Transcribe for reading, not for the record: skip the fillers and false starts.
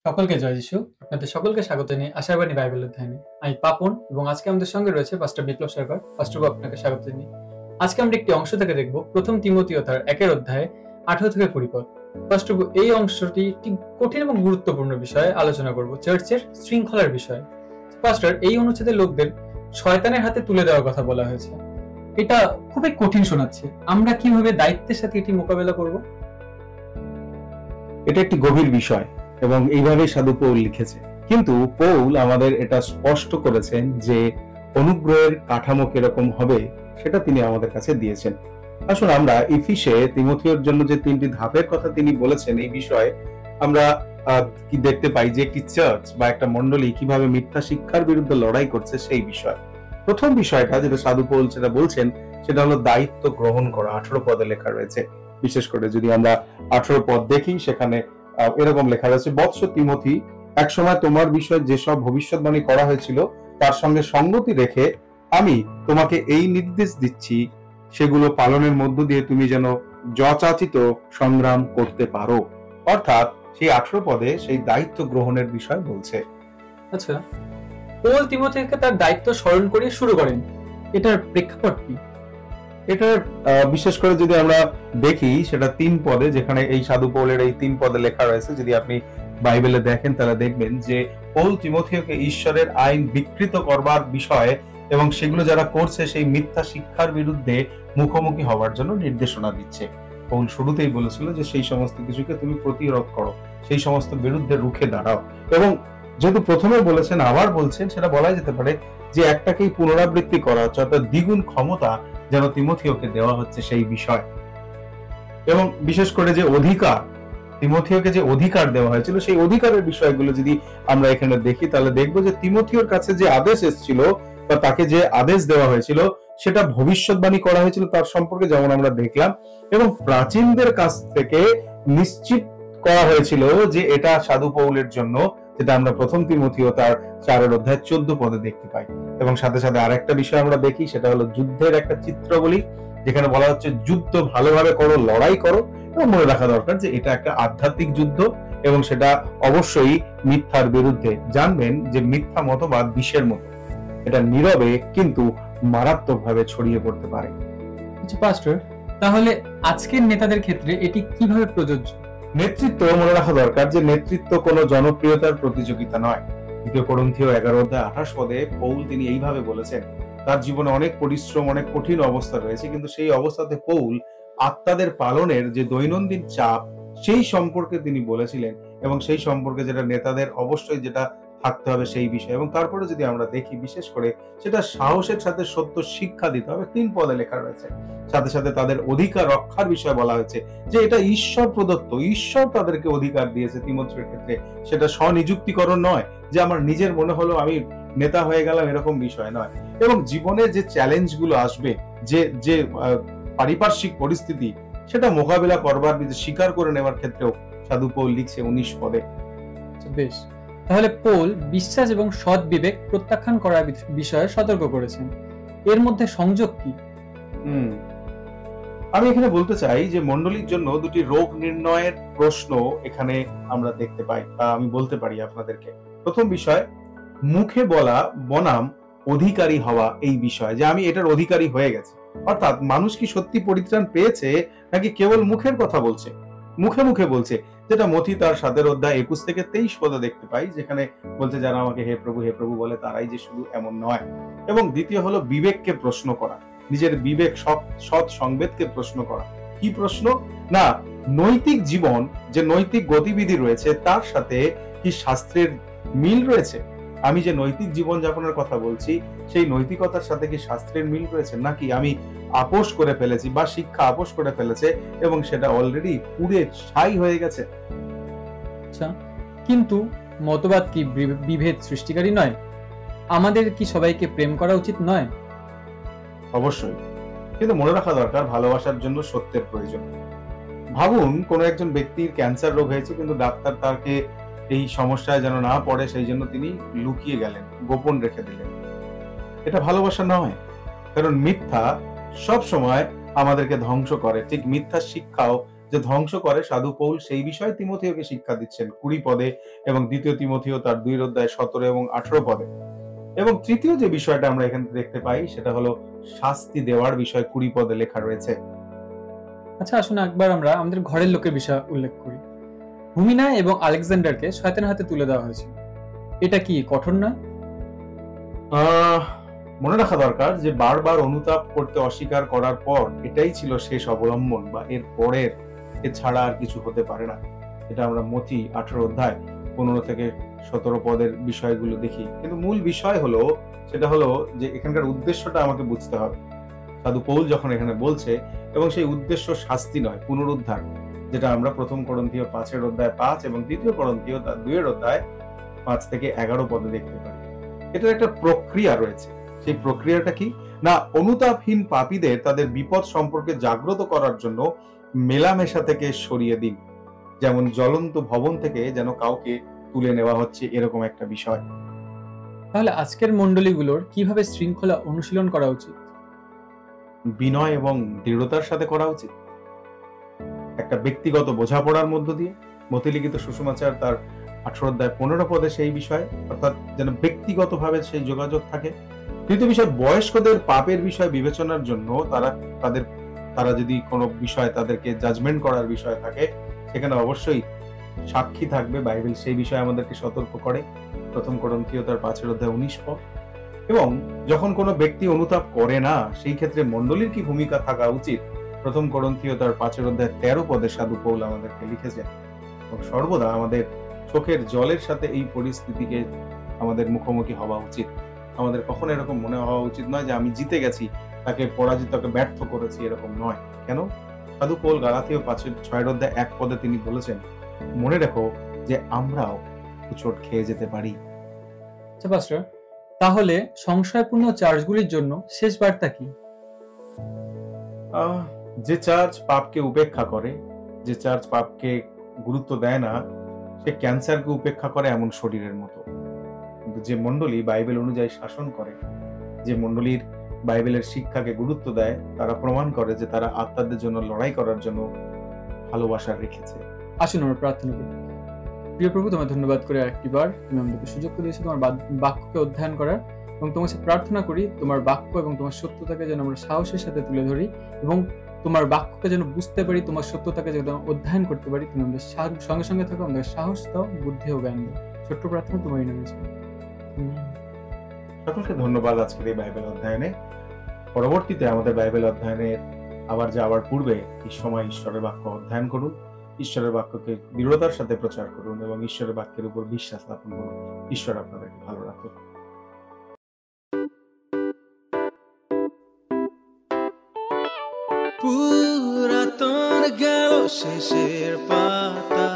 সকলকে জয় যিশু। আপনাদের সকলকে স্বাগত জানিয়ে আশাবাণী বাইবেল অধ্যয়নে। আমি পাপন এবং আজকে আমাদের সঙ্গে রয়েছে পাস্টর বিপ্লব সরকার। পাস্টর আপনাকে স্বাগত জানিয়ে আজকে আমরা একটি অংশ থেকে দেখব প্রথম তিমথিও তার 1 অধ্যায়ে 18 থেকে 20 পদ। পাস্টর এই অংশটি একটি কঠিন এবং গুরুত্বপূর্ণ বিষয়ে আলোচনা করব, চার্চের শৃঙ্খলার বিষয়ে। পাস্টর, এই অনুচ্ছেদে লোকদের শয়তানের হাতে তুলে দেওয়ার কথা বলা হয়েছে। এটা খুবই কঠিন শোনাচ্ছে। আমরা কিভাবে দায়িত্বের সাথে এটি মোকাবেলা করব? এটা একটি গভীর বিষয় এবং এইভাবে সাধু পৌল লিখেছে। কিন্তু পৌল আমাদের এটা স্পষ্ট করেছেন যে অনুগ্রহের কাঠামো কিরকম হবে সেটা তিনি আমাদের কাছে দিয়েছেন। আসুন আমরা ইফিসে তিমথিওর জন্য যে 3টি ধাপের কথা তিনি বলেছেন এই বিষয়ে আমরা কি দেখতে পাই যে একটি চার্চ বা একটা মণ্ডলী কিভাবে মিথ্যা শিক্ষার বিরুদ্ধে লড়াই করছে সেই বিষয়। প্রথম বিষয়টা যেটা সাধু পৌল সেটা বলছেন সেটা হলো দায়িত্ব গ্রহণ করা। 18 পদে লেখা রয়েছে। বিশেষ করে যদি আমরা 18 পদ দেখি সেখানে এরকম লেখা রয়েছে, বৎস তিমথি, একসময় তোমার বিষয়ে যেসব ভবিষ্যৎবাণী করা হয়েছিল তার সঙ্গে সঙ্গতি রেখে আমি তোমাকে এই নির্দেশ দিচ্ছি, সেগুলো পালনের মধ্য দিয়ে তুমি যেন যথাচিত সংগ্রাম করতে পারো। অর্থাৎ সেই 18 পদে সেই দায়িত্ব গ্রহণের বিষয় বলছে। আচ্ছা, পৌল তিমথিকে তার দায়িত্ব স্মরণ করে শুরু করেন। এটার প্রেক্ষাপট কি? এটা বিশেষ করে যদি আমরা দেখি সেটা 3 পদে, যেখানে এই সাধু পৌলের এই 3 পদে লেখা রয়েছে। যদি আপনি বাইবেলে দেখেন তাহলে দেখবেন যে পৌল তিমথিওকে ঈশ্বরের আইন বিকৃত করবার বিষয়ে এবং সেগুলো যারা করছে সেই মিথ্যা শিক্ষার বিরুদ্ধে মুখোমুখি হওয়ার জন্য নির্দেশনা দিচ্ছে। পৌল শুরুতেই বলেছিল যে সেই সমস্ত কিছুকে তুমি প্রতিরোধ করো, সেই সমস্ত বিরুদ্ধে রুখে দাঁড়াও। এবং যেহেতু প্রথমে বলেছেন আবার বলছেন, সেটা বলা যেতে পারে যে একটাকেই পুনরাবৃত্তি করা হচ্ছে, অর্থাৎ দ্বিগুণ ক্ষমতা যেন তিমথিওকে দেওয়া হচ্ছে সেই বিষয়। এবং বিশেষ করে যে অধিকার, তিমথিওকে যে অধিকার দেওয়া হয়েছিল সেই অধিকারের বিষয়গুলো যদি আমরা এখানে দেখি তাহলে দেখবো যে তিমথিওর কাছে যে আদেশ এসেছিল বা তাকে যে আদেশ দেওয়া হয়েছিল সেটা ভবিষ্যৎবাণী করা হয়েছিল তার সম্পর্কে, যেমন আমরা দেখলাম, এবং প্রাচীনদের কাছ থেকে নিশ্চিত করা হয়েছিল যে এটা সাধু পৌলের জন্য, যেটা আমরা প্রথম তিমথিও তার 4 অধ্যায় 14 পদে দেখতে পাই। এবং সাথে সাথে আরেকটা বিষয় আমরা দেখি, সেটা হলো যুদ্ধের একটা চিত্র বলি, যেখানে বলা হচ্ছে যুদ্ধ ভালোভাবে করো, লড়াই করো। এবং মনে রাখা দরকার যে এটা একটা আধ্যাত্মিক যুদ্ধ এবং সেটা অবশ্যই মিথ্যার বিরুদ্ধে। জানবেন যে মিথ্যা মতবাদ বিষের মতো, এটা নীরবে কিন্তু মারাত্মকভাবে ছড়িয়ে পড়তে পারে। আচ্ছা পাস্টর, তাহলে আজকের নেতাদের ক্ষেত্রে এটি কিভাবে প্রযোজ্য? নেতৃত্ব, মনে রাখা দরকার যে নেতৃত্ব কোনো জনপ্রিয়তার প্রতিযোগিতা নয়। 2 করিন্থীয় 11 অধ্যায় 28 পদে পৌল তিনি এইভাবে বলেছেন, তার জীবনে অনেক পরিশ্রম, অনেক কঠিন অবস্থা রয়েছে, কিন্তু সেই অবস্থাতে পৌল আত্মাদের পালনের যে দৈনন্দিন চাপ সেই সম্পর্কে তিনি বলেছিলেন এবং সেই সম্পর্কে যেটা নেতাদের অবশ্যই যেটা থাকতে হবে সেই বিষয়। এবং তারপরে যদি আমরা দেখি বিশেষ করে সেটা সাহসের সাথে সত্য শিক্ষা দিতে হবে। 3 পদে লেখা রয়েছে। সাথে সাথে তাদের অধিকার রক্ষার বিষয় বলা হয়েছে যে এটা ঈশ্বর প্রদত্ত, ঈশ্বর তাদেরকে অধিকার দিয়েছে তিমথিওর ক্ষেত্রে। সেটা স্বনিযুক্তিকরণ নয় যে আমার নিজের মনে হলো আমি নেতা হয়ে গেলাম, এরকম বিষয় নয়। এবং জীবনে যে চ্যালেঞ্জ গুলো আসবে, যে যে পারিপার্শ্বিক পরিস্থিতি, সেটা মোকাবিলা করবার, স্বীকার করে নেওয়ার ক্ষেত্রেও সাধু পৌল লিখছে 19 পদে। বেশ, তাহলে পৌল বিশ্বাস এবং সৎ বিবেক প্রত্যাখ্যান করার বিষয়ে সতর্ক করেছেন। এর মধ্যে সংযোগ কি? আমি এখানে বলতে চাই যে মণ্ডলীর জন্য 2টি রোগ নির্ণয়ের প্রশ্ন এখানে আমরা দেখতে পাই, বা আমি বলতে পারি আপনাদেরকে। প্রথম বিষয়, মুখে বলা বনাম অধিকারী হওয়া। এই বিষয় যে আমি এটার অধিকারী হয়ে গেছি, অর্থাৎ মানুষ কি সত্যি পরিত্রাণ পেয়েছে নাকি কেবল মুখের কথা বলছে, মুখে মুখে বলছে, যেটা মথি তার 7 অধ্যায় 21 থেকে 23 পদে দেখতে পাই, যেখানে বলছে যারা আমাকে হে প্রভু বলে তারাই যে শুধু, এমন নয়। এবং দ্বিতীয় হলো বিবেককে প্রশ্ন করা, নিজের বিবেক, সৎ সংবেদকে প্রশ্ন করা। কি প্রশ্ন? না, নৈতিক জীবন, যে নৈতিক গতিবিধি রয়েছে তার সাথে কি শাস্ত্রের মিল রয়েছে? আমি যে নৈতিক জীবন যাপনের কথা বলছি সেই নৈতিকতার সাথে কি শাস্ত্রের মিল রয়েছে, নাকি আমি আপোষ করে ফেলেছি বা শিক্ষা আপোষ করে ফেলেছে এবং সেটা অলরেডি পুড়ে ছাই হয়ে গেছে। আচ্ছা, কিন্তু মতবাদ কি বিভেদ সৃষ্টিকারী নয়? আমাদের কি সবাইকে প্রেম করা উচিত নয়? অবশ্যই, কিন্তু মনে রাখা দরকার ভালোবাসার জন্য সত্যের প্রয়োজন। ভাবুন কোন একজন ব্যক্তির ক্যান্সার রোগ হয়েছে, কিন্তু ডাক্তার তাকে এই সমস্যায় যেন না পড়ে সেই জন্য তিনি লুকিয়ে গেলেন, গোপন রেখে দিলেন। এটা ভালোবাসা নয়, কারণ মিথ্যা সব সময় আমাদেরকে ধ্বংস করে। ঠিক মিথ্যা শিক্ষাও যে ধ্বংস করে সাধু পৌল সেই বিষয়ে তিমথিওকে শিক্ষা দিচ্ছেন 20 পদে এবং 2 তিমথিও তার 2 অধ্যায় 17 এবং 18 পদে। এবং তৃতীয় যে বিষয়টা আমরা এখানে দেখতে পাই সেটা হলো শাস্তি দেওয়ার বিষয় 20 পদে লেখা রয়েছে। আচ্ছা, আসুন একবার আমরা আমাদের ঘরের লোকের বিষয় উল্লেখ করি। হুমিনা এবং আলেকজান্ডারকে শয়তানের হাতে তুলে দেওয়া হয়েছিল। এটা কি কঠোর নয়? মনে রাখা দরকার যে বারবার অনুতাপ করতে অস্বীকার করার পর এটাই ছিল শেষ অবলম্বন, বা এর পরের এছাড়া আর কিছু হতে পারে না। এটা আমরা মতি 18 অধ্যায় 15 থেকে 17 পদের বিষয়গুলো দেখি। কিন্তু মূল বিষয় হলো সেটা হলো যে এখানকার উদ্দেশ্যটা আমাকে বুঝতে হবে। সাধু পৌল যখন এখানে বলছে, এবং সেই উদ্দেশ্য শাস্তি নয়, পুনরুদ্ধার, যেটা আমরা প্রথম করন্থীয় 5 অধ্যায় 5 এবং দ্বিতীয় করন্থীয় তার 2 অধ্যায় 5 থেকে 11 পদে দেখতে পাই। এটার একটা প্রক্রিয়া রয়েছে। সেই প্রক্রিয়াটা কি না, অনুতাপহীন পাপীদের তাদের বিপদ সম্পর্কে জাগ্রত করার জন্য মেলামেশা থেকে সরিয়ে দিন, যেমন জ্বলন্ত ভবন থেকে যেন কাউকে তুলে নেওয়া হচ্ছে, এরকম একটা বিষয়। তাহলে আজকের মণ্ডলীগুলোর কিভাবে শৃঙ্খলা অনুশীলন করা উচিত? বিনয় এবং দৃঢ়তার সাথে করা উচিত, একটা ব্যক্তিগত বোঝাপড়ার মধ্য দিয়ে। মতিলিখিত সুষমাচার তার 18 অধ্যায় 15 পদে সেই বিষয়, অর্থাৎ যেন ব্যক্তিগতভাবে সেই যোগাযোগ থাকে। তৃতীয় বিষয়, বয়স্কদের পাপের বিষয় বিবেচনার জন্য তারা যদি কোনো বিষয় তাদেরকে জাজমেন্ট করার বিষয় থাকে, সেখানে অবশ্যই সাক্ষী থাকবে। বাইবেল সেই বিষয়ে আমাদেরকে সতর্ক করে, প্রথম করন্থীয় তার 5 অধ্যায় 19 পদ। এবং যখন কোনো ব্যক্তি অনুতাপ করে না, সেই ক্ষেত্রে মণ্ডলীর কি ভূমিকা থাকা উচিত, প্রথম করন্থীয় তার 5 অধ্যায় 13 পদে সাধু পৌল আমাদেরকে লিখেছেন। এবং সর্বদা আমাদের চোখের জলের সাথে এই পরিস্থিতিকে আমাদের মুখোমুখি হওয়া উচিত। আমাদের কখনো এরকম মনে হওয়া উচিত নয় যে আমি জিতে গেছি, তাকে পরাজিতকে ব্যর্থ করেছি, এরকম নয়। কেন? সাধু পৌল গালাথীয় 6 অধ্যায় 1 পদে তিনি বলেছেন, মনে রেখো যে আমরাও হোঁচট খেয়ে যেতে পারি। আচ্ছা পাস্টার, তাহলে সংশয়পূর্ণ চার্চগুলির জন্য শেষ বার্তা কি? যে চার্চ পাপকে উপেক্ষা করে, যে চার্চ পাপকে গুরুত্ব দেয় না, সে ক্যান্সারকে উপেক্ষা করে এমন শরীরের মতো। কিন্তু যে মণ্ডলী বাইবেল অনুযায়ী শাসন করে, যে মণ্ডলীর বাইবেলের শিক্ষাকে গুরুত্ব দেয়, তারা প্রমাণ করে যে তারা আত্মাদের জন্য লড়াই করার জন্য ভালোবাসা রেখেছে। আসুন আমরা প্রার্থনা করি। প্রিয় প্রভু, তোমার ধন্যবাদ করে আরেকটিবার তুমি আমাদেরকে সুযোগ করে দিয়েছো তোমার বাক্যকে অধ্যয়ন করার, এবং তোমার কাছে প্রার্থনা করি তোমার বাক্য এবং তোমার সত্যতাকে যেন আমরা সাহসের সাথে তুলে ধরি, এবং তোমার বাক্যকে যেন বুঝতে পারি, তোমার সত্যতাকে যেন অধ্যয়ন করতে পারি। তুমি আমাদের সঙ্গে সঙ্গে থাকো, আমাদের সাহস দাও, বুদ্ধি ও জ্ঞান দাও। ছোট্ট প্রার্থনা তোমারই নামে। সকলকে ধন্যবাদ আজকের এই বাইবেল অধ্যয়নে। পরবর্তীতে আমাদের বাইবেল অধ্যয়নের আবার যাওয়ার পূর্বে এই সময় ঈশ্বরের বাক্য অধ্যয়ন করুন, ঈশ্বরের বাক্যকে দৃঢ়তার সাথে প্রচার করুন এবং ঈশ্বরের বাক্যের উপর বিশ্বাস স্থাপন করুন। ঈশ্বর আপনাদেরকে ভালো রাখুন। পুরাতন গেল শেষের পাতা,